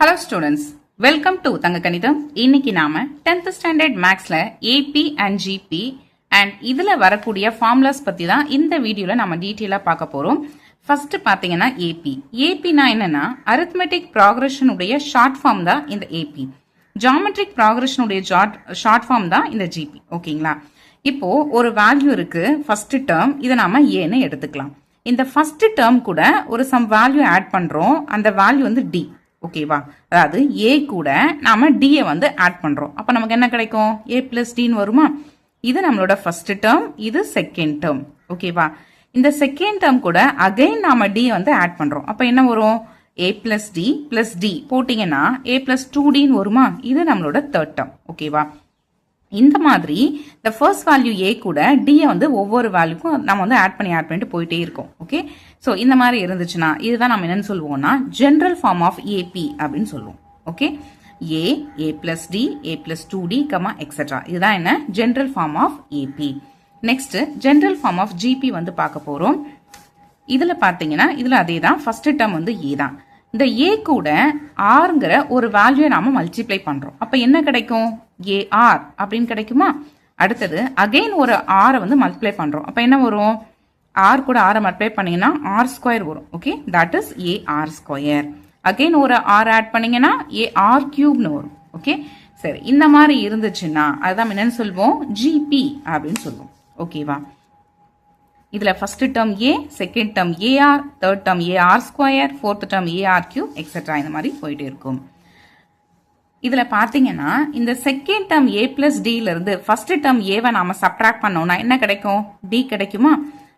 Hello students, welcome to தங்க கணிதம். இன்னைக்கு நாம 10th standard Maxல AP and GP and இதுல வரக்கூடிய formulas பத்தி தான் இந்த வீடியோல நாம டீடைலா பார்க்க போறோம். ஃபர்ஸ்ட் பாத்தீங்கன்னா AP. APனா என்னன்னா arithmetic progression உடைய short form தான் இந்த AP. geometric progression உடைய short form தான் இந்த GP. ஓகேங்களா? இப்போ ஒரு வேல்யூ இருக்கு ஃபர்ஸ்ட் டேர்ம், இதை நாம ஏன்னு எடுத்துக்கலாம். இந்த ஃபர்ஸ்ட் டேர்ம் கூட ஒரு சம் வேல்யூ ஆட் பண்றோம், அந்த வேல்யூ வந்து D. ஓகேவா? அதாவது A கூட நாம D வந்து ஆட் பண்றோம். அப்ப நமக்கு என்ன கிடைக்கும்? A plus D வருமா? இது நம்மளோட ஃபர்ஸ்ட் டேர்ம், இது செகண்ட் டேர்ம். ஓகேவா? இந்த செகண்ட் டேர்ம் கூட அகைன் நாம D வந்து ஆட் பண்றோம். அப்ப என்ன வரும்? A plus D plus D போட்டீங்கன்னா A plus 2D வருமா? இது நம்மளோட தேர்ட் டேர்ம். ஓகேவா? இந்த மாதிரி the first value A கூட D வந்து ஒவ்வொரு வேல்யூக்கும் நம்ம வந்து ஆட் பண்ணிட்டு போயிட்டே இருக்கோம். ஓகே, ஸோ இந்த மாதிரி இருந்துச்சுன்னா இதுதான் நம்ம என்னன்னு சொல்லுவோம்னா ஜென்ரல் ஃபார்ம் ஆஃப் AP அப்படின்னு சொல்லுவோம். Okay, A plus D, A plus 2D, etcetera. இதுதான் என்ன general form of AP. Next general form of GP வந்து பார்க்க போறோம். இதுல பாத்தீங்கன்னா இதுல அதே தான், ஃபர்ஸ்ட் டேர்ம் வந்து A தான். இந்த A கூட ஆர்ங்கிற ஒரு வேல்யூ நாம மல்டிப்ளை பண்றோம். அப்ப என்ன கிடைக்கும்? AR அப்படின்னு கிடைக்குமா? அடுத்தது அகைன் ஒரு ஆரை வந்து மல்டிப்ளை பண்றோம். அப்ப என்ன வரும்? R கூட ஆரை மல்டிப்ளை பண்ணீங்கன்னா R ஸ்கொயர் வரும். Okay, that is AR square. Again ஒரு R ஆட் பண்ணீங்கன்னா AR கியூப்னு வரும். ஓகே, சரி, இந்த மாதிரி இருந்துச்சுன்னா அதுதான் என்னன்னு சொல்லுவோம்? GP அப்படின்னு சொல்லுவோம். ஓகேவா? இதுல first term A, second term AR, third term AR square, fourth term AR cube, etcetera. இந்த மாதிரி போயிட்டே இருக்கும். இதுல பாத்தீங்கன்னா இந்த second term A plus D இருந்து ஃபர்ஸ்ட் டேர்ம் Aவை நாம சப்ட்ராக்ட் பண்ணோம்னா என்ன கிடைக்கும்? D கிடைக்குமா?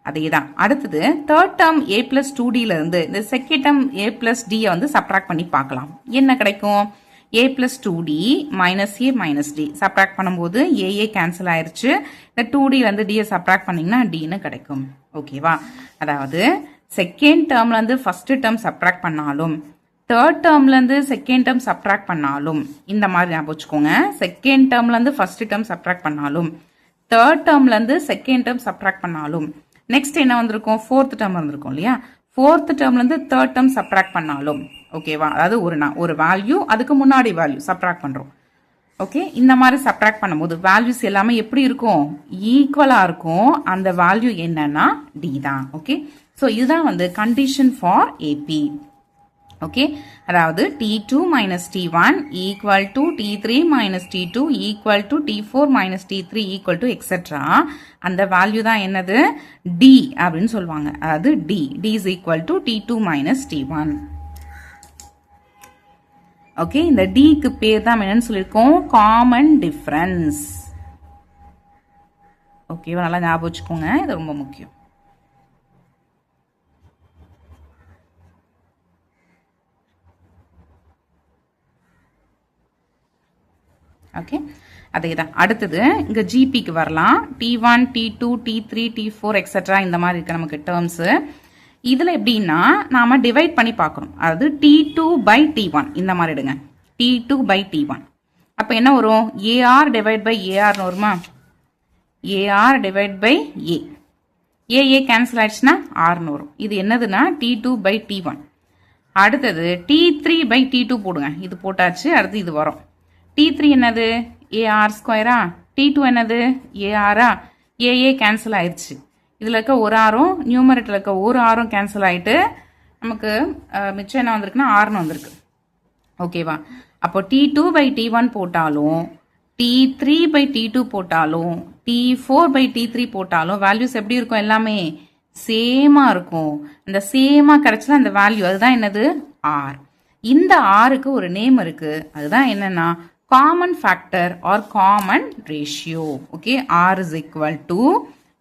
அதேதான். அடுத்தது third term A plus 2D இருந்து இந்த second term A plus D வந்து சப்ட்ராக்ட் பண்ணி பார்க்கலாம். என்ன கிடைக்கும்? A plus 2D minus A minus D subtract பண்ணும்போது A கேன்சல் ஆயிருச்சு. இந்த 2D வந்து D சப்ட்ராக்ட் பண்ணீங்கன்னா Dன்னு கிடைக்கும். ஓகேவா? அதாவது செகண்ட் டேர்ம்ல இருந்து ஃபர்ஸ்ட் டேர்ம் சப்ட்ராக்ட் பண்ணாலும் தேர்ட் டேர்ம்ல இருந்து செகண்ட் டேர்ம் சப்ட்ராக்ட் பண்ணாலும் இந்த மாதிரி ஞாபகம் வச்சுக்கோங்க. செகண்ட் டேர்ம்ல இருந்து ஃபர்ஸ்ட் டேர்ம் சப்ட்ராக்ட் பண்ணாலும் தேர்ட் டேர்ம்ல இருந்து செகண்ட் டேர்ம் சப்ட்ராக்ட் பண்ணாலும் நெக்ஸ்ட் என்ன வந்திருக்கும்? ஃபோர்த் டேர்ம் வந்திருக்கும் இல்லையா? ஃபோர்த் டேர்ம்ல இருந்து தேர்ட் டேர்ம் சப்ட்ராக்ட் பண்ணாலும் ஓகேவா? அதாவது ஒரு வேல்யூ அதுக்கு முன்னாடி வேல்யூ சப்ட்ராக்ட் பண்றோம். ஓகே, இந்த மாதிரி சப்ட்ராக்ட் பண்ணும்போது வேல்யூஸ் எல்லாமே எப்படி இருக்கும்? ஈக்குவலா இருக்கும். அந்த வேல்யூ என்னன்னா D தான். ஓகே, ஸோ இதுதான் வந்து கண்டிஷன் ஃபார் AP. ஓகே, அதாவது T2 minus T1 equal to T3 minus T2 equal to T4 minus T3 equal to etcetera. அந்த வேல்யூ தான் என்னது? D அப்படின்னு சொல்லுவாங்க. அதாவது D is equal to T2 minus T1. Okay, இந்த Dக்கு பேர் தான் என்னன்னு சொல்லியிருக்கோம்? Common difference. ஓகேவா? நல்லா ஞாபகம் வச்சுக்கோங்க, இது ரொம்ப முக்கியம். ஓகே, அதே தான். அடுத்தது இங்க GPக்கு வரலாம். T1, T2, T3, T4 etcetera இந்த மாதிரி இருக்கு நமக்கு டேர்ம்ஸ். இதுல எப்படின்னா நாம டிவைட் பண்ணி பார்க்கணும். அதாவது T2 by T1 இந்த மாதிரி எடுங்க. T2 by T1 அப்ப என்ன வரும்? AR டிவைட் பை AR வருமா? AR divide by A cancel ஆயிடுச்சுன்னா R வரும். இது என்னதுன்னா T2 by T1. அடுத்தது T3 by T2 போடுங்க. இது போட்டாச்சு. அடுத்து இது வரும். T3 என்னது? AR ஸ்கொயரா? T2 என்னது? ARஆ? A கேன்சல் ஆயிடுச்சு. இதுல இருக்க ஒரு ஆரும் நியூமரேட்டர்ல இருக்க ஒரு ஆரும் கேன்சல் ஆயிட்டு நமக்கு மிச்சம் என்ன வந்திருக்குன்னா Rன்னு வந்திருக்கு. ஓகேவா? அப்போ T2 by T1 போட்டாலும் T3 by T2 போட்டாலும் T4 by T3 போட்டாலும் வேல்யூஸ் எப்படி இருக்கும்? எல்லாமே சேமா இருக்கும். இந்த சேமா கிடைச்சல அந்த வேல்யூ அதுதான் என்னது? R. இந்த Rக்கு ஒரு நேம் இருக்கு. அதுதான் என்னன்னா common factor or common ratio. Okay, R is equal to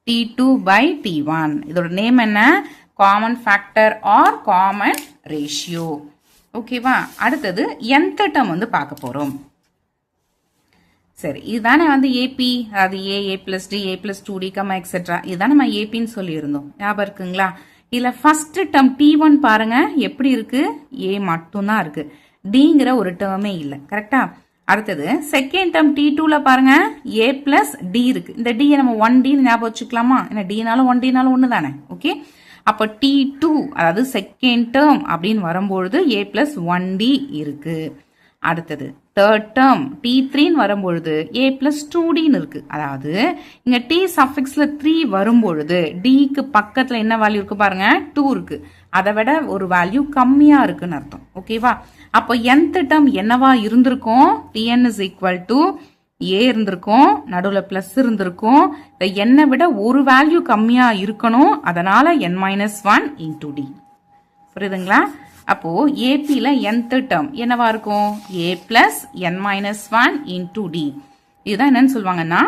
T2 by T1. இதோட நேம் என்ன? common factor or common ratio. ஓகேவா? அடுத்தது nth term வந்து பார்க்க போறோம். சரி, இதுதானே வந்து AP. அது A plus D, A plus 2D, etcetera. இதுதான் நம்ம APன்னு சொல்லி இருந்தோம். ஞாபகம் இருக்குங்களா? இதுல ஃபர்ஸ்ட் டேர்ம் T1 பாருங்க எப்படி இருக்கு? A மட்டும்தான் இருக்கு. Dங்கிற ஒரு டேர்மே இல்லை. கரெக்டா? அடுத்தது செகண்ட் டேர்ம் T2ல பாருங்க A பிளஸ் D இருக்கு. இந்த D நம்ம 1D ஞாபகம் வச்சுக்கலாமா? ஏன்னா Dனாலும் 1Dனாலும் ஒன்று தானே. ஓகே, அப்போ T2 அதாவது செகண்ட் டேர்ம் அப்படின்னு வரும்பொழுது a பிளஸ் 1d இருக்கு. அடுத்தது தேர்ட் டேர்ம் T3 வரும்பொழுது a பிளஸ் 2dன்னு இருக்கு. அதாவது இங்க t சஃபிக்ஸ்ல 3 வரும்பொழுது dக்கு பக்கத்துல என்ன வேல்யூ இருக்கு பாருங்க, 2 இருக்கு. அதை விட ஒரு வேல்யூ கம்மியா இருக்குன்னு அர்த்தம். ஓகேவா? அப்போ nth டேர்ம் என்னவா இருந்திருக்கும்? Tn is equal to a இருந்திருக்கும், நடுவில் பிளஸ் இருந்திருக்கும். இந்த n விட ஒரு வேல்யூ கம்மியா இருக்கணும். அதனால n மைனஸ் 1 இன்டூ டி. புரியுதுங்களா? அப்போ ஏபியில் nth டேர்ம் என்னவா இருக்கும்? a plus n minus 1 into D. இதுதான் என்னன்னு சொல்லுவாங்கன்னா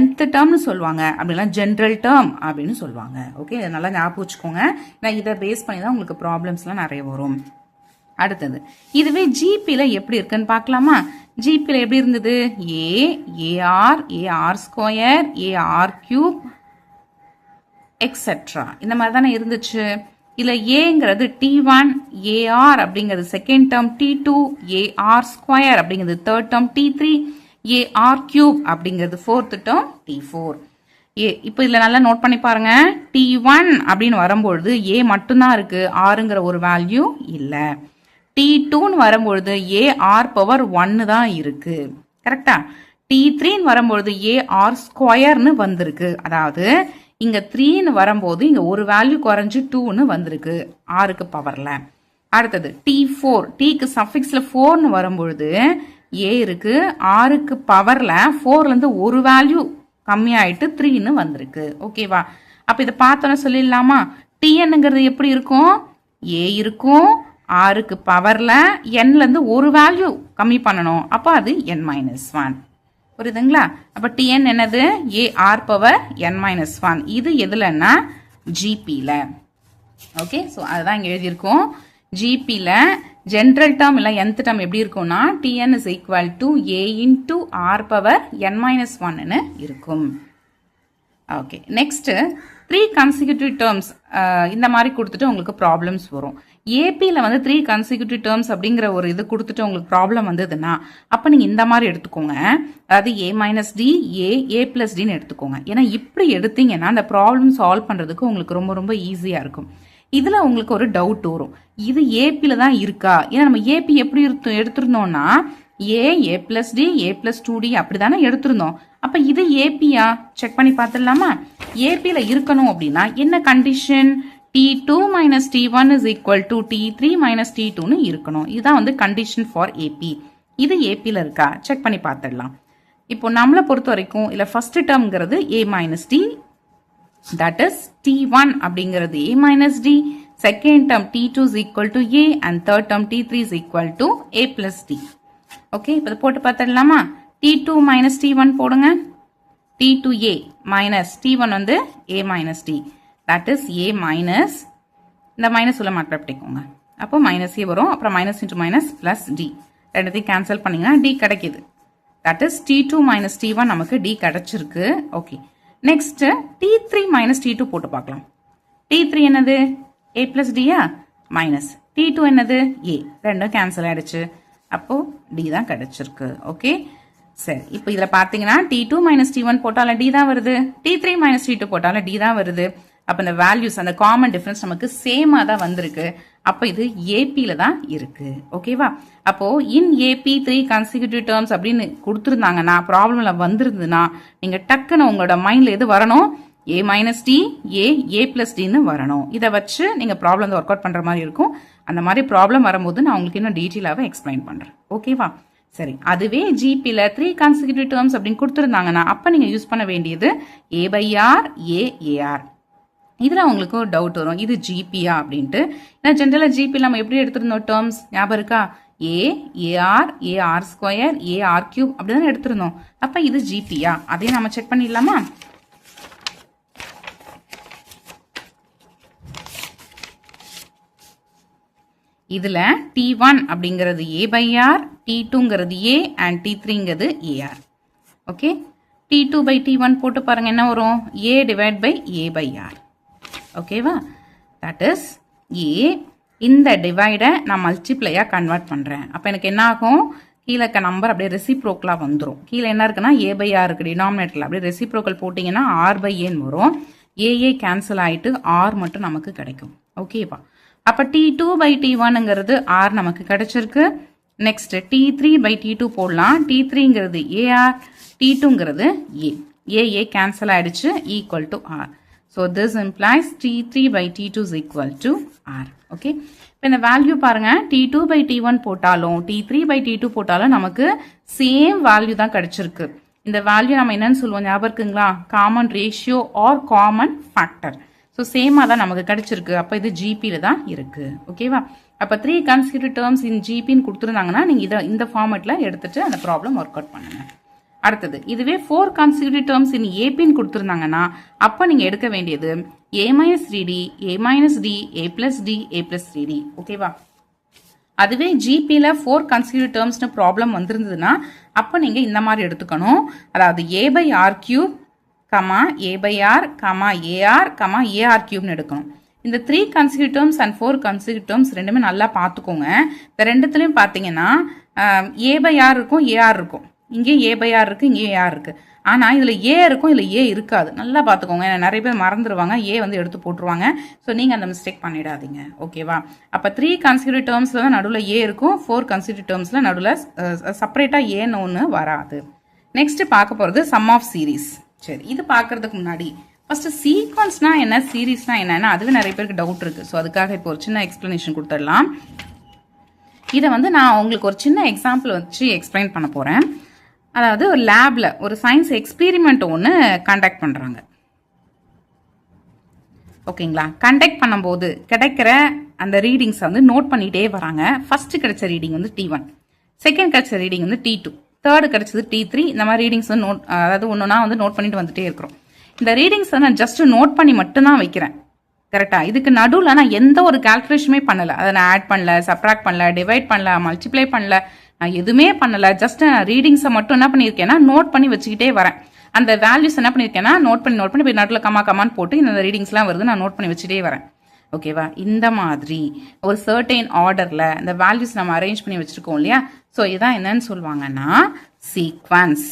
nth டேர்ம்னு சொல்லுவாங்க, அப்படின்னா ஜென்ரல் டேர்ம் அப்படின்னு சொல்லுவாங்க. ஓகே, இதை நல்லா ஞாபகம் வச்சுக்கோங்க. நான் இதை பேஸ் பண்ணி தான் உங்களுக்கு ப்ராப்ளம்ஸ்லாம் நிறைய வரும். அடுத்தது இதுவே ஜிபியில் எப்படி இருக்குன்னு பார்க்கலாமா? ஜிபியில் எப்படி இருந்தது? AR AR square AR cube etcetera இந்த மாதிரி தானே இருந்துச்சு. இதில் ஏங்கிறது T1 ஏஆர் அப்படிங்கிறது second term, T2 AR square அப்படிங்கிறது third term, T3 AR cube அப்படிங்கிறது ஃபோர்த் டேர்ம், T4. இப்போ இதில் நல்லா நோட் பண்ணி பாருங்க. T1 அப்படின்னு வரும்பொழுது ஏ மட்டும்தான் இருக்கு, ஆறுங்கிற ஒரு வேல்யூ இல்லை. T2ன்னு வரும்பொழுது ஏ ஆர் பவர் 1 தான் இருக்கு. கரெக்டா? T3ன்னு வரும்பொழுது ஏ ஆர் ஸ்கொயர்னு வந்திருக்கு. அதாவது இங்க 3ன்னு வரும்போது இங்க ஒரு வேல்யூ குறைஞ்சு 2ன்னு வந்திருக்கு ஆறுக்கு பவர்ல. அடுத்தது T4, Tக்கு சஃபிக்ஸ்ல 4ன்னு வரும்பொழுது ஏ இருக்கு, ஆறுக்கு பவர்ல 4ல இருந்து ஒரு வேல்யூ கம்மியாயிட்டு 3ன்னு வந்திருக்கு. ஓகேவா? அப்ப இதை பார்த்தோன்னு சொல்லிடலாமா? Tnங்கிறது எப்படி இருக்கும்? ஏ இருக்கும், ஆறுக்கு பவர்ல nல இருந்து ஒரு வேல்யூ கம்மி பண்ணணும், அப்போ அது n மைனஸ் 1. புரியுதுங்களா? அப்ப Tn என்னது? A R power n minus 1. இது எதுலன்னா ஜிபியில். ஓகே, ஸோ அதுதான் இங்கே எழுதியிருக்கோம். ஜிபியில் ஜென்ரல் டேர்ம் இல்லை nth டேர்ம் எப்படி இருக்கும்னா Tn is equal to A into R power n minus 1ன்னு இருக்கும். ஓகே, நெக்ஸ்ட் 3 கன்சிக்யூட்டிவ் டேர்ம்ஸ் இந்த மாதிரி கொடுத்துட்டு உங்களுக்கு ப்ராப்ளம்ஸ் வரும். ஏபியில் வந்து 3 கன்சிக்யூட்டிவ் டேர்ம்ஸ் அப்படிங்கிற ஒரு இது கொடுத்துட்டு உங்களுக்கு ப்ராப்ளம் வந்ததுன்னா அப்போ நீங்கள் இந்த மாதிரி எடுத்துக்கோங்க. அதாவது ஏ மைனஸ் டி ஏ பிளஸ் டின்னு எடுத்துக்கோங்க. ஏன்னா இப்படி எடுத்தீங்கன்னா அந்த ப்ராப்ளம் சால்வ் பண்ணுறதுக்கு உங்களுக்கு ரொம்ப ரொம்ப ஈஸியாக இருக்கும். இதில் உங்களுக்கு ஒரு டவுட் வரும், இது ஏபியில் தான் இருக்கா? ஏன்னா நம்ம ஏபி எப்படி எடுத்திருந்தோம்னா ஏ பிளஸ் டி ஏ பிளஸ் 2d அப்படி தானே எடுத்திருந்தோம். அப்போ இது ஏபியா? செக் பண்ணி பார்த்துடலாமா? ஏபியில் இருக்கணும் அப்படின்னா என்ன condition? T2 minus T1 is equal to T3 minus T2ன்னு இருக்கணும். இதுதான் வந்து கண்டிஷன் ஃபார் ஏபி. இது ஏபியில் இருக்கா? செக் பண்ணி பார்த்துடலாம். இப்போ நம்மளை பொறுத்த வரைக்கும் இல்லை ஃபர்ஸ்ட் டேர்ம்ங்கிறது A minus D, that is T1 அப்படிங்கிறது A minus D, second term T2 is equal to A and third term T3 is equal to A plus D. Okay, இப்போ போட்டு பார்த்துடலாமா? T2 minus T1 போடுங்க. T2A minus T1 வந்து A minus D. that is A minus, இந்த minus உள்ள மாற்ற பண்ணிக்கோங்க. அப்போ மைனஸ் ஏ வரும், அப்புறம் minus into minus plus D, ரெண்டுத்தையும் கேன்சல் பண்ணிங்கன்னா டி கிடைக்கிது. That is T2 minus T1 நமக்கு டி கிடைச்சிருக்கு. Okay, next T3 minus T2 போட்டு பார்க்கலாம். T3 என்னது? A plus Diya minus T2 என்னது? ஏ, ரெண்டும் கேன்சல் ஆயிடுச்சு. அப்போ டி தான் கிடைச்சிருக்கு. ஓகே, சரி, இப்போ இதில் பார்த்தீங்கன்னா T2 மைனஸ் T1 போட்டாலும் டி தான் வருது, T3 மைனஸ் T2 போட்டாலும் டி தான் வருது. அப்போ இந்த வேல்யூஸ் அந்த காமன் டிஃபரன்ஸ் நமக்கு சேமாக தான் வந்திருக்கு. அப்போ இது ஏபியில் தான் இருக்கு. ஓகேவா? அப்போ இன் ஏபி 3 கன்சிக்யூட்டிவ் டேர்ம்ஸ் அப்படின்னு கொடுத்துருந்தாங்கன்னா ப்ராப்ளமில் வந்திருந்ததுன்னா நீங்கள் டக்குன்னு உங்களோட மைண்டில் எது வரணும்? ஏ மைனஸ் டி ஏ பிளஸ் டின்னு வரணும். இதை வச்சு நீங்கள் ப்ராப்ளம் ஒர்க் அவுட் பண்ணுற மாதிரி இருக்கும். அந்த மாதிரி ப்ராப்ளம் வரும்போது நான் உங்களுக்கு இன்னும் டீட்டெயிலாகவே எக்ஸ்பிளைன் பண்ணுறேன். ஓகேவா? சரி, அதுவே ஜிபியில் 3 கன்சிக்யூட்டிவ் டேர்ம்ஸ் அப்படின்னு கொடுத்துருந்தாங்கன்னா அப்போ நீங்கள் யூஸ் பண்ண வேண்டியது ஏ பை ஆர் ஏஆர். இதில் உங்களுக்கு ஒரு டவுட் வரும், இது ஜிபியா அப்படின்ட்டு. ஏன்னா ஜென்ரலாக ஜிபி நம்ம எப்படி எடுத்திருந்தோம் டேர்ம்ஸ் ஞாபகம் இருக்கா? ஏஆர் ஸ்கொயர் ஏஆர் கியூப் அப்படிதான் எடுத்திருந்தோம். அப்போ இது ஜிபியா? அதையும் நம்ம செக் பண்ணிடலாமா? இதில் T1 அப்படிங்கிறது ஏ பை ஆர், T2ங்கிறது ஏ அண்ட் T3ங்கிறது AR. Okay, T2 by T1 போட்டு பாருங்க என்ன வரும்? A divide by A by R. ஓகேவா? தட் இஸ் ஏ, இந்த டிவைடை நான் மல்டிப்ளையாக கன்வெர்ட் பண்ணுறேன். அப்போ எனக்கு என்ன ஆகும்? கீழே இருக்க நம்பர் அப்படியே ரெசிப்ரோக்கலாக வந்துடும். கீழே என்ன இருக்குன்னா ஏ பை ஆர் இருக்குது டினாமினேட்டரில், அப்படியே ரெசிப்ரோக்கல் போட்டிங்கன்னா ஆர் பை ஏன்னு வரும். ஏஏ கேன்சல் ஆகிட்டு ஆர் மட்டும் நமக்கு கிடைக்கும். ஓகேவா? அப்போ T2 by T1ங்கிறது ஆர் நமக்கு கிடைச்சிருக்கு. நெக்ஸ்ட் T3 by T2 போடலாம். T3ங்கிறது ஏஆர், T2ங்கிறது ஏ. ஏஏ கேன்சல் ஆயிடுச்சு, equal to R. So this implies T3 by T2 is equal to R. Okay, இப்போ இந்த வேல்யூ பாருங்க, T2 by T1 போட்டாலும் T3 by T2 போட்டாலும் நமக்கு சேம் வேல்யூ தான் கிடைச்சிருக்கு. இந்த வேல்யூ நம்ம என்னன்னு சொல்லுவோம் ஞாபகம் இருக்குங்களா? Common ratio or common factor. So சேமாக தான் நமக்கு கிடைச்சிருக்கு. அப்போ இது ஜிபியில் தான் இருக்கு. ஓகேவா? அப்போ 3 கன்சிக்யூட்டிவ் டேர்ம்ஸ் இன் ஜிபின்னு கொடுத்துருந்தாங்கன்னா நீங்கள் இந்த ஃபார்மேட்டில் எடுத்துட்டு அந்த ப்ராப்ளம் ஒர்க் அவுட் பண்ணுங்க. அடுத்தது இதுவே 4 கன்சிக்யூட்டிவ் டேர்ம்ஸ் இன் ஏபின்னு கொடுத்துருந்தாங்கன்னா அப்போ நீங்கள் எடுக்க வேண்டியது a minus 3d, a minus d, a plus d, a plus 3d. ஓகேவா? அதுவே ஜிபியில் 4 கன்சிக்யூட்டிவ் டேர்ம்ஸ்னு ப்ராப்ளம் வந்திருந்ததுன்னா அப்போ நீங்கள் இந்த மாதிரி எடுத்துக்கணும். அதாவது a by r cube, a by r, ar, ar cube எடுக்கணும். இந்த 3 consecutive terms and 4 consecutive terms ரெண்டுமே நல்லா பார்த்துக்கோங்க. இந்த ரெண்டுத்துலையும் பார்த்தீங்கன்னா a by r இருக்கும், ar இருக்கும். இங்கே a by r இருக்கு, இங்கே ar இருக்கு. ஆனால் இதில் a இருக்கும், இதில் a இருக்காது. நல்லா பார்த்துக்கோங்க. நிறைய பேர் மறந்துடுவாங்க, a வந்து எடுத்து போட்டுருவாங்க. ஸோ நீங்கள் அந்த மிஸ்டேக் பண்ணிடாதீங்க. ஓகேவா? அப்போ 3 கன்சிக்யூட்டிவ் டேர்ம்ஸில் தான் நடுவில் a இருக்கும், 4 கன்சிக்யூட்டிவ் டேர்ம்ஸில் நடுவில் செப்பரேட்டாக ஏன்னு ஒன்று வராது. நெக்ஸ்ட் பார்க்க போகிறது சம் ஆஃப் சீரீஸ். சரி, இது பார்க்கறதுக்கு முன்னாடி ஃபர்ஸ்ட் சீக்வன்ஸ்னா என்ன, சீரீஸ்னா என்னன்னா அதுவே நிறைய பேருக்கு டவுட் இருக்கு. ஸோ அதுக்காக இப்போ ஒரு சின்ன எக்ஸ்பிளனேஷன் கொடுத்துடலாம். இதை வந்து நான் உங்களுக்கு ஒரு சின்ன எக்ஸாம்பிள் வச்சு எக்ஸ்பிளைன் பண்ண போறேன். அதாவது ஒரு லேப்ல ஒரு சயின்ஸ் எக்ஸ்பெரிமெண்ட் ஒன்று கண்டக்ட் பண்றாங்க. ஓகேங்களா? கண்டக்ட் பண்ணும்போது கிடைக்கிற அந்த ரீடிங்ஸ் வந்து நோட் பண்ணிட்டே வராங்க. ஃபர்ஸ்ட் கிடைச்ச ரீடிங் வந்து T1, செகண்ட் கிடைச்ச ரீடிங் வந்து T2, தேர்டு கிடைச்சது T3. இந்த மாதிரி ரீடிங்ஸ் வந்து நோட், அதாவது ஒன்றுனா வந்து நோட் பண்ணிட்டு வந்துட்டே இருக்கிறோம். இந்த ரீடிங்ஸ் நான் ஜஸ்ட் நோட் பண்ணி மட்டும்தான் வைக்கிறேன். கரெக்டா? இதுக்கு நடுவில் நான் எந்த ஒரு கால்குலேஷனுமே பண்ணல. அதை நான் ஆட் பண்ணல, சப்ராக்ட் பண்ணல, டிவைட் பண்ணல, மல்டிப்ளை பண்ணல, நான் எதுவுமே பண்ணல. ஜஸ்ட் நான் ரீடிங்ஸை மட்டும் என்ன பண்ணியிருக்கேன்னா நோட் பண்ணி வச்சுக்கிட்டே வரேன். அந்த வேல்யூஸ் என்ன பண்ணியிருக்கேன்னா நோட் பண்ணி போய் நடுவில் கமான்னு போட்டு இந்த ரீடிங்ஸ்லாம் வருது, நான் நோட் பண்ணி வச்சுட்டே வரேன். ஓகேவா? இந்த மாதிரி ஒரு சர்டைன் ஆர்டர்ல இந்த வேல்யூஸ் நம்ம அரேஞ்ச் பண்ணி வச்சிருக்கோம் இல்லையா? ஸோ இதான் என்னன்னு சொல்லுவாங்கன்னா சீக்வன்ஸ்.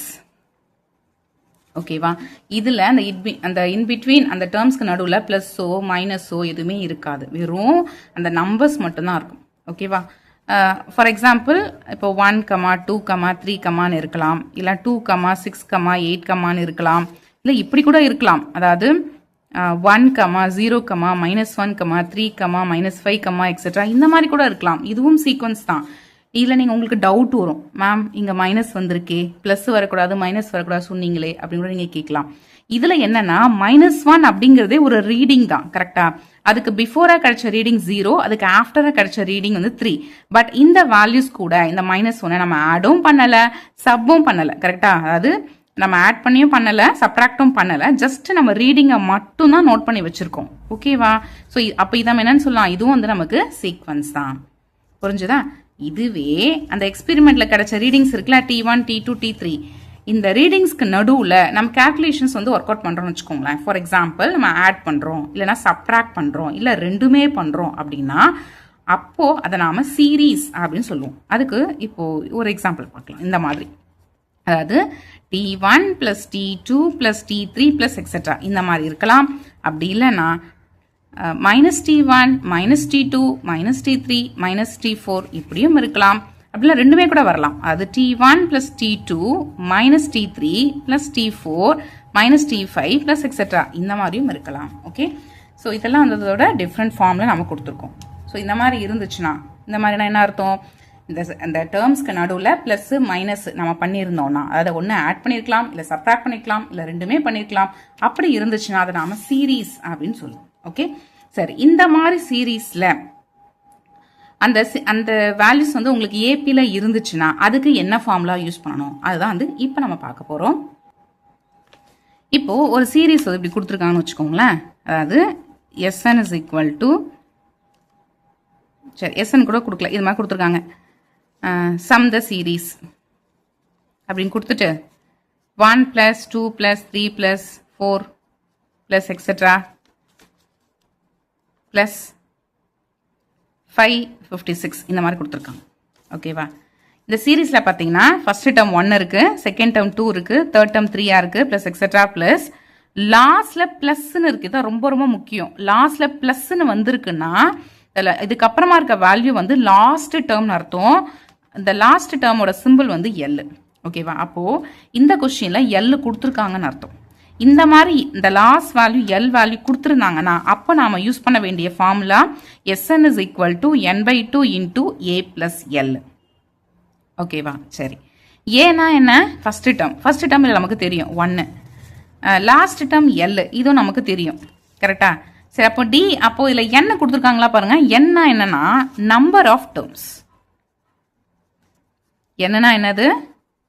ஓகேவா? இதுல அந்த இன்பிட்வீன் அந்த டேர்ம்ஸ்க்கு நடுவில் பிளஸ்ஸோ மைனஸோ எதுவுமே இருக்காது. வெறும் அந்த நம்பர்ஸ் மட்டும்தான் இருக்கும். ஓகேவா? ஃபார் எக்ஸாம்பிள் இப்போ 1, 2, 3 இருக்கலாம், இல்லை 2, 6, 8 இருக்கலாம், இல்லை இப்படி கூட இருக்கலாம். அதாவது 1, 0, -1, 3, -5, எக்ஸெட்ரா இந்த மாதிரி கூட இருக்கலாம். இதுவும் சீக்வன்ஸ் தான். இதில் நீங்கள் உங்களுக்கு டவுட் வரும், மேம் இங்கே மைனஸ் வந்திருக்கே, ப்ளஸ் வரக்கூடாது மைனஸ் வரக்கூடாது சொன்னீங்களே அப்படின்னு கூட நீங்கள் கேட்கலாம். இதில் என்னன்னா -1 அப்படிங்கிறதே ஒரு ரீடிங் தான். கரெக்டா? அதுக்கு பிஃபோரா கிடைச்ச ரீடிங் 0, அதுக்கு ஆஃப்டரா கிடைச்ச ரீடிங் வந்து 3. பட் இந்த வேல்யூஸ் கூட இந்த -1 நம்ம ஆடும் பண்ணல, சப்பும் பண்ணல. கரெக்டா? அதாவது நம்ம ஆட் பண்ணியும் பண்ணல, சப்ராக்டும் பண்ணல, ஜஸ்ட் நம்ம ரீடிங்கை மட்டும் தான் நோட் பண்ணி வச்சிருக்கோம். ஓகேவா? ஸோ அப்போ இதை என்னன்னு சொல்லலாம், இதுவும் வந்து நமக்கு சீக்வன்ஸ் தான். புரிஞ்சுதா? இதுவே அந்த எக்ஸ்பெரிமெண்ட்ல கிடைச்ச ரீடிங்ஸ் இருக்குல்ல, T1, T2, T3, இந்த ரீடிங்ஸ்க்கு நடுவில் நம்ம கேல்குலேஷன்ஸ் வந்து ஒர்க் அவுட் பண்ணுறோம்னு வச்சுக்கோங்களேன். ஃபார் எக்ஸாம்பிள் நம்ம ஆட் பண்ணுறோம், இல்லைனா சப்ட்ராக்ட் பண்ணுறோம், இல்லை ரெண்டுமே பண்ணுறோம் அப்படின்னா அப்போ அதை நாம சீரீஸ் அப்படின்னு சொல்லுவோம். அதுக்கு இப்போ ஒரு எக்ஸாம்பிள் பார்க்கலாம். இந்த மாதிரி, அதாவது T1 + T2 + T3 + எக்ஸெட்ரா இந்த மாதிரி இருக்கலாம். அப்படி இல்லைன்னா -T1, -T2, -T3, -T4 இப்படியும் இருக்கலாம். அப்படிலாம் ரெண்டுமே கூட வரலாம். அது T1 + T2 -T3 + T4 -T5 + etcetera இந்த மாதிரியும் இருக்கலாம். ஓகே, ஸோ இதெல்லாம் அதோட டிஃப்ரெண்ட் ஃபார்ம்ல நம்ம கொடுத்துருக்கோம். ஸோ இந்த மாதிரி இருந்துச்சுன்னா, இந்த மாதிரினா என்ன அர்த்தம், இந்த டேர்ம்ஸ்க்கு நடுவில் ப்ளஸ் மைனஸ் நம்ம பண்ணியிருந்தோம்னா, அதை ஒன்று ஆட் பண்ணியிருக்கலாம், இல்லை சப்ராக்ட் பண்ணிருக்கலாம், இல்லை ரெண்டுமே பண்ணிருக்கலாம். அப்படி இருந்துச்சுன்னா அதை நாம சீரீஸ் அப்படின்னு சொல்லுவோம். ஓகே, சரி. இந்த மாதிரி சீரீஸ்ல அந்த வேல்யூஸ் வந்து உங்களுக்கு ஏபில இருந்துச்சுன்னா அதுக்கு என்ன ஃபார்முலா யூஸ் பண்ணணும், அதுதான் வந்து இப்போ நம்ம பார்க்க போறோம். இப்போ ஒரு சீரீஸ் இப்படி கொடுத்துருக்காங்கன்னு வச்சுக்கோங்களேன். அதாவது SN is equal to, சரி SN கூட கொடுக்கல, இது மாதிரி கொடுத்துருக்காங்க, sum the series அப்படின்னு கொடுத்துட்டு 1 + 2 + 3 + 4 + எக்ஸெட்ரா + 5, 56 இந்த மாதிரி கொடுத்துருக்காங்க. ஓகேவா? இந்த சீரீஸில் பார்த்தீங்கன்னா ஃபர்ஸ்ட் டேர்ம் 1 இருக்கு, செகண்ட் டேர்ம் 2 இருக்கு, தேர்ட் டேர்ம் 3 இருக்கு, ப்ளஸ் எக்ஸெட்ரா ப்ளஸ் லாஸ்ட்ல பிளஸ்ன்னு இருக்கு, இதான் ரொம்ப ரொம்ப முக்கியம். லாஸ்ட்ல பிளஸ்ன்னு வந்திருக்குன்னா இதுக்கப்புறமா இருக்க வேல்யூ வந்து லாஸ்ட் டேர்ம்னு அர்த்தம். இந்த லாஸ்ட் டேர்மோட சிம்பிள் வந்து எல். ஓகேவா? அப்போ இந்த கொஸ்டின்ல எல் கொடுத்துருக்காங்கன்னு அர்த்தம். இந்த மாதிரி இந்த லாஸ்ட் வேல்யூ எல் வேல்யூ கொடுத்துருந்தாங்கன்னா அப்போ நாம யூஸ் பண்ண வேண்டிய formula Sn is equal to n/2 into a plus l. ஓகேவா? சரி, ஏன்னா என்ன? ஃபர்ஸ்ட் டேர்ம் இல்லை நமக்கு தெரியும் 1. லாஸ்ட் டேர்ம் எல், இதுவும் நமக்கு தெரியும். கரெக்டா? சரி, அப்போ டி, அப்போ இதில் என்ன கொடுத்துருக்காங்களா பாருங்க. என்ன என்னன்னா நம்பர் ஆஃப் டேர்ம்ஸ். என்னன்னா என்னது?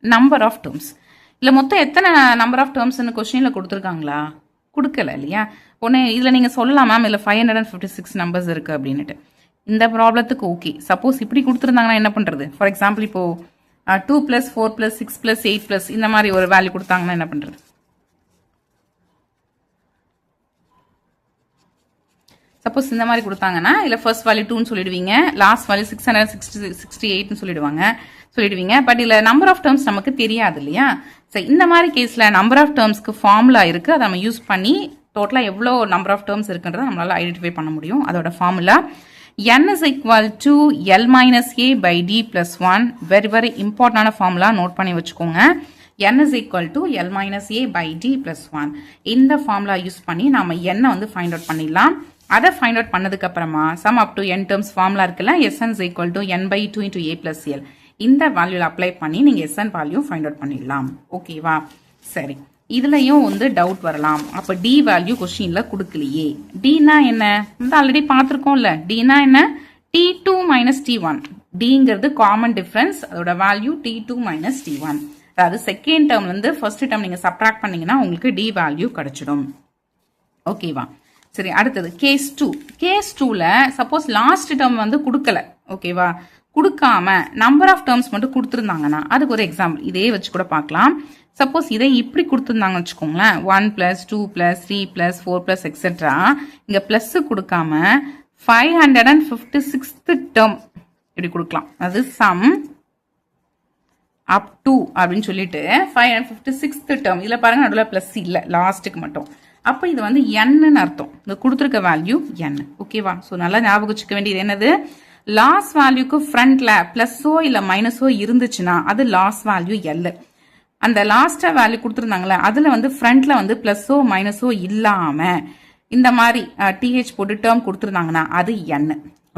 Number of terms. இல்லை மொத்தம் எத்தனை நம்பர் ஆஃப் டேர்ம்ஸ்னு கொஸ்டினில் கொடுத்துருக்காங்களா? கொடுக்கல இல்லையா? ஒன்று இதில் நீங்கள் சொல்லலாம் மேம் இல்லை 556 நம்பர்ஸ் இருக்குது அப்படின்ட்டு. இந்த ப்ராப்ளத்துக்கு ஓகே. சப்போஸ் இப்படி கொடுத்துருந்தாங்கன்னா என்ன பண்ணுறது? ஃபார் எக்ஸாம்பிள் இப்போது 2 + 4 + 6 + 8 + இந்த மாதிரி ஒரு வேல்யூ கொடுத்தாங்கன்னா என்ன பண்ணுறது? சப்போஸ் இந்த மாதிரி கொடுத்தாங்கன்னா இல்லை ஃபர்ஸ்ட் வேல்யூ 2ன்னு சொல்லிடுவீங்க, லாஸ்ட் வேல்யூ 668ன்னு சொல்லிடுவீங்க. பட் இதில் நம்பர் ஆஃப் டேர்ம்ஸ் நமக்கு தெரியாது இல்லையா? சரி, இந்த மாதிரி கேஸில் நம்பர் ஆஃப் டேர்ம்ஸ்க்கு ஃபார்முலா இருக்குது. அதை நம்ம யூஸ் பண்ணி டோட்டலாக எவ்வளோ நம்பர் ஆஃப் டேர்ம்ஸ் இருக்குன்றதை நம்மளால் ஐடென்டிஃபை பண்ண முடியும். அதோட formula n is equal to l minus a by d plus 1. Very very இம்பார்ட்டன்டான ஃபார்முலா, நோட் பண்ணி வச்சுக்கோங்க. n is equal to l minus a by d plus 1. இந்த ஃபார்முலா யூஸ் பண்ணி நாம n வந்து ஃபைண்ட் அவுட் பண்ணிடலாம். அதை ஃபைண்ட் அவுட் பண்ணதுக்கு அப்புறமா some up to n terms formula இருக்குல்ல, Sn is equal to n/2 into a plus l. இந்த வேல்யூல அப்ளை பண்ணி நீங்க Sn வேல்யூ ஃபைண்ட் அவுட் பண்ணிடலாம். ஓகேவா? சரி, இதுலயும் வந்து டவுட் வரலாம். அப்ப டி வேல்யூ கொஸ்டின்ல கொடுக்கலையே. டினா என்ன? ஆல்ரெடி பார்த்துருக்கோம்ல. டினா என்ன? t2 minus t1. டிங்கிறது காமன் டிஃபரன்ஸ், அதோட வேல்யூ t2 minus t1. அதாவது செகண்ட் டேர்ம் வந்து ஃபர்ஸ்ட் டேர்ம் நீங்க சப்ட்ராக்ட் பண்ணீங்கன்னா உங்களுக்கு டி வேல்யூ கிடைச்சிடும். ஓகேவா? சரி, அடுத்தது கேஸ் 2. கேஸ் 2ல சப்போஸ் லாஸ்ட் டேர்ம் வந்து கொடுக்கல. ஓகேவா? கொடுக்காம நம்பர் ஆஃப் டேர்ம்ஸ் மட்டும் கொடுத்துருந்தாங்கன்னா அதுக்கு ஒரு எக்ஸாம்பிள் இதே வச்சு கூட பார்க்கலாம். சப்போஸ் இதை இப்படி கொடுத்துருந்தாங்கன்னு வச்சுக்கோங்களேன், 1 + 2 + 3 + 4 + எக்ஸெட்ரா. இங்க பிளஸ் கொடுக்காம 556th டேர்ம் இப்படி கொடுக்கலாம். அது சம் அப் டு அப்படின்னு சொல்லிட்டு 556th டேர்ம். இதுல பாருங்க நடுவில் பிளஸ் இல்லை, லாஸ்ட்டுக்கு மட்டும். அப்போ இது வந்து n அர்த்தம். இந்த கொடுத்துருக்க வேல்யூ n. ஓகேவா? ஸோ நல்லா ஞாபகம் வச்சுக்க வேண்டியது என்னது? லாஸ்ட் வேல்யூக்கு ஃப்ரண்ட்ல பிளஸோ இல்லை மைனஸோ இருந்துச்சுன்னா அது லாஸ்ட் வேல்யூ எல். அந்த லாஸ்டா வேல்யூ கொடுத்துருந்தாங்களே அதுல வந்து ஃப்ரண்ட்ல வந்து பிளஸோ மைனஸோ இல்லாம இந்த மாதிரி டிஹெச் போட்டு டேர்ம் கொடுத்துருந்தாங்கன்னா அது n.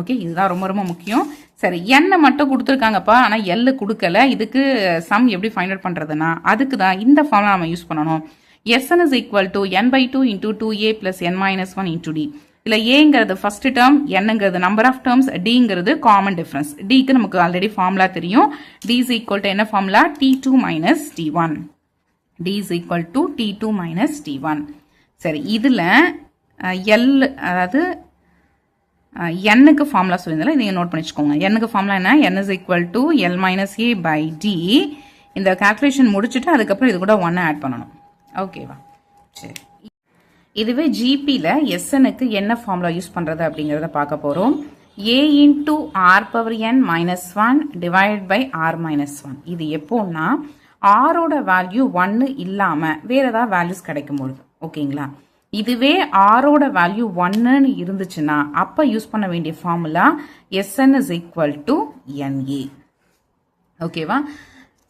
ஓகே, இதுதான் ரொம்ப ரொம்ப முக்கியம். சரி, n மட்டும் கொடுத்துருக்காங்கப்பா, ஆனா எல் கொடுக்கல. இதுக்கு சம் எப்படி ஃபைண்ட் அவுட் பண்றதுன்னா அதுக்கு தான் இந்த ஃபார்முலா நம்ம யூஸ் பண்ணணும். Sn is equal to n/2 into 2a plus n minus 1 into d. இல்ல ஏங்கிறது ஃபர்ஸ்ட் டேர்ம், என்னங்கிறது நம்பர் ஆஃப் டேர்ம்ஸ், டிங்கிறது காமன் டிஃபரன்ஸ். டிக்கு நமக்கு ஆல்ரெடி ஃபார்முலா தெரியும். d is equal to என்ன formula? t2 minus t1. d is equal to t2 minus t1. சரி, இதுல l அதாவது n-க்கு ஃபார்முலா சொல்லியிருந்தால நீங்க நோட் பண்ணி வச்சுக்கோங்க. n-க்கு ஃபார்முலா என்ன? n is equal to l minus a by d. இந்த கால்குலேஷன் முடிச்சுட்டு அதுக்கப்புறம் இது கூட 1 ஆட் பண்ணணும். ஓகேவா? சரி, இதுவே ஜிபியில் எஸ்எனுக்கு என்ன ஃபார்முலா யூஸ் பண்ணுறது அப்படிங்கிறத பார்க்க போகிறோம். a into r power n minus 1 divided by r minus 1. இது எப்போன்னா ஆரோட வேல்யூ 1 இல்லாமல் வேற ஏதாவது வேல்யூஸ் கிடைக்கும்போது. ஓகேங்களா? இதுவே ஆரோட வேல்யூ 1ன்னு இருந்துச்சுன்னா அப்போ யூஸ் பண்ண வேண்டிய formula Sn is equal to na. ஓகேவா?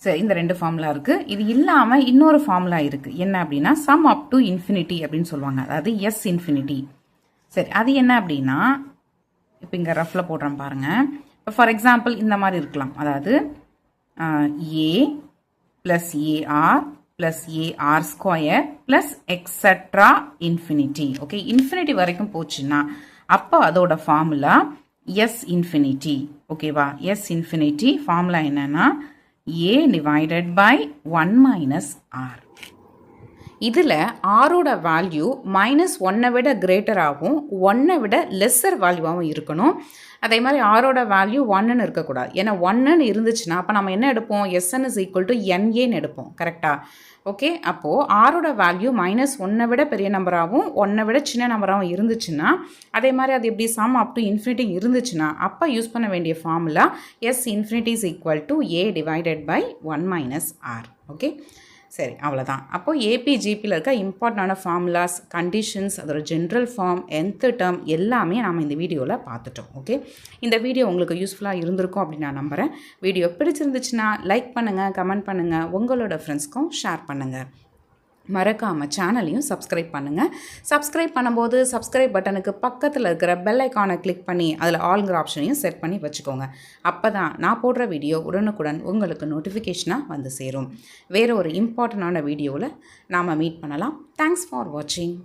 சரி, இந்த ரெண்டு ஃபார்முலா இருக்கு. இது இல்லாம இன்னொரு ஃபார்முலா இருக்கு. என்ன அப்படின்னா சம் அப் டு இன்ஃபினிட்டி அப்படின்னு சொல்லுவாங்க. அதாவது எஸ் இன்ஃபினிட்டி. சரி, அது என்ன அப்படின்னா இப்போ இங்க ரஃப்ல போடுறேன் பாருங்க. இப்போ ஃபார் எக்ஸாம்பிள் இந்த மாதிரி இருக்கலாம். அதாவது a plus ar plus ar square plus etcetera infinity. Okay, infinity வரைக்கும் போச்சுன்னா அப்போ அதோட ஃபார்முலா எஸ் இன்ஃபினிட்டி. ஓகேவா? எஸ் இன்ஃபினிட்டி ஃபார்முலா என்னன்னா a divided by 1 minus r. இதில் ஆரோட வேல்யூ -1 விட கிரேட்டராகவும் 1 விட லெஸ்ஸர் வேல்யூவாகவும் இருக்கணும். அதே மாதிரி ஆரோட வேல்யூ 1ன்னு இருக்கக்கூடாது. ஏன்னா 1ன்னு இருந்துச்சுன்னா அப்போ நம்ம என்ன எடுப்போம்? Sn is equal to na எடுப்போம். கரெக்டா? ஓகே, அப்போது ஆரோட வேல்யூ -1 விட பெரிய நம்பராகவும் 1 விட சின்ன நம்பராகவும் இருந்துச்சுன்னா அதே மாதிரி அது எப்படி சம் அப் டு இன்ஃபினிட்டி இருந்துச்சுன்னா அப்போ யூஸ் பண்ண வேண்டிய formula s infinity is equal to a divided by 1 minus r. Okay, சரி, அவ்வளோதான். அப்போது ஏபிஜிபியில் இருக்க இம்பார்ட்டண்டான ஃபார்முலாஸ், கண்டிஷன்ஸ், அதோட ஜென்ரல் ஃபார்ம், nth டேர்ம் எல்லாமே நாம் இந்த வீடியோவில் பார்த்துட்டோம். ஓகே, இந்த வீடியோ உங்களுக்கு யூஸ்ஃபுல்லாக இருந்திருக்கும் அப்படின்னு நான் நம்புகிறேன். வீடியோ பிடிச்சிருந்துச்சுன்னா லைக் பண்ணுங்கள், கமெண்ட் பண்ணுங்கள், உங்களோட ஃப்ரெண்ட்ஸ்க்கும் ஷேர் பண்ணுங்கள். மறக்காமல் சேனலையும் சப்ஸ்கிரைப் பண்ணுங்கள். சப்ஸ்கிரைப் பண்ணும்போது சப்ஸ்கிரைப் பட்டனுக்கு பக்கத்தில் இருக்கிற பெல் ஐக்கானை கிளிக் பண்ணி அதில் ஆல்ங்கிற ஆப்ஷனையும் செட் பண்ணி வச்சுக்கோங்க. அப்போ தான் நான் போடுற வீடியோ உடனுக்குடன் உங்களுக்கு நோட்டிஃபிகேஷனாக வந்து சேரும். வேறு ஒரு இம்பார்ட்டண்டான வீடியோவில் நாம் மீட் பண்ணலாம். தேங்க்ஸ் ஃபார் வாட்சிங்.